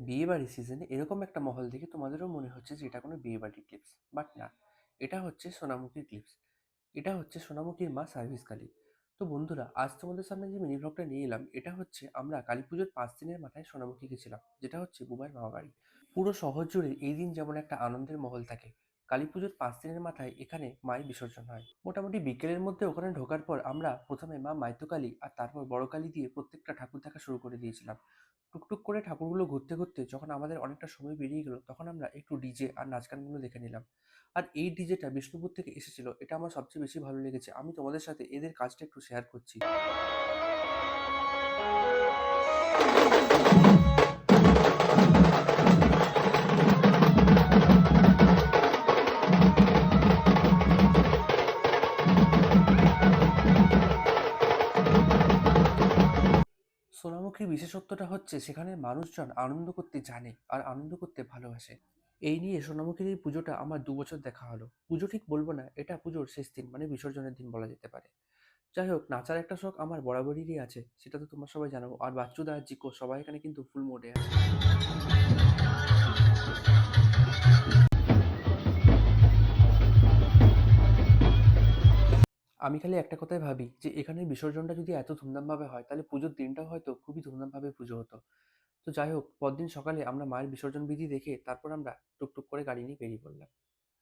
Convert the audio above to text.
বিয়েবাড়ির সিজনে এরকম একটা মহল দেখে তোমাদেরও মনে হচ্ছে যে এটা কোনো বিয়েবাড়ির ক্লিপস, বাট না, এটা হচ্ছে সোনামুখীর ক্লিপস। এটা হচ্ছে সোনামুখীর মা সার্ভিস কালী। তো বন্ধুরা, আজ তোমাদের সামনে যে মিনি ব্লগটা নিয়ে এলাম, এটা হচ্ছে আমরা কালী পুজোর 5 দিনের মাথায় সোনামুখী গেছিলাম, যেটা হচ্ছে বুবাইয়ের মামা বাড়ি। পুরো শহর জুড়ে এই দিন যেমন একটা আনন্দের মহল থাকে, কালী পুজোর 5 দিনের মাথায় এখানে মায়ের বিসর্জন হয়। মোটামুটি বিকেলের মধ্যে ওখানে ঢোকার পর আমরা প্রথমে মা মাইতকালী আর তারপর বড় কালী দিয়ে প্রত্যেকটা ঠাকুর দেখা শুরু করে দিয়েছিলাম। টুকটুক করে ঠাকুরগুলো ঘুরতে ঘুরতে যখন আমাদের অনেকটা সময় বেরিয়ে গেল, তখন আমরা একটু ডিজে আর নাচ গানগুলো দেখে নিলাম। আর এই ডিজেটা বিষ্ণুপুর থেকে এসেছিল, এটা আমার সবচেয়ে বেশি ভালো লেগেছে। আমি তোমাদের সাথে এদের কাজটা একটু শেয়ার করছি। সোনামুখীর বিশেষত্বটা হচ্ছে সেখানের মানুষজন আনন্দ করতে জানে আর আনন্দ করতে ভালোবাসে। এই নিয়ে সোনামুখীর এই পুজোটা আমার 2 বছর দেখা হলো। পুজো ঠিক বলবো না, এটা পুজোর শেষ দিন, মানে বিসর্জনের দিন বলা যেতে পারে। যাই হোক, নাচার একটা শখ আমার বরাবরই আছে, সেটা তো তোমরা সবাই জানো। আর বাচ্চুদা আর জিকো সবাই এখানে কিন্তু ফুল মোডে আছে। আমি খালি একটা কথাই ভাবি যে এখানের বিসর্জনটা যদি এত ধুমধামভাবে হয়, তাহলে পুজোর দিনটাও হয়তো খুবই ধুমধামভাবে পুজো হতো। তো যাই হোক, পরদিন সকালে আমরা মায়ের বিসর্জন বিধি দেখে তারপর আমরা টুকটুক করে গাড়ি নিয়ে বেরিয়ে পড়লাম।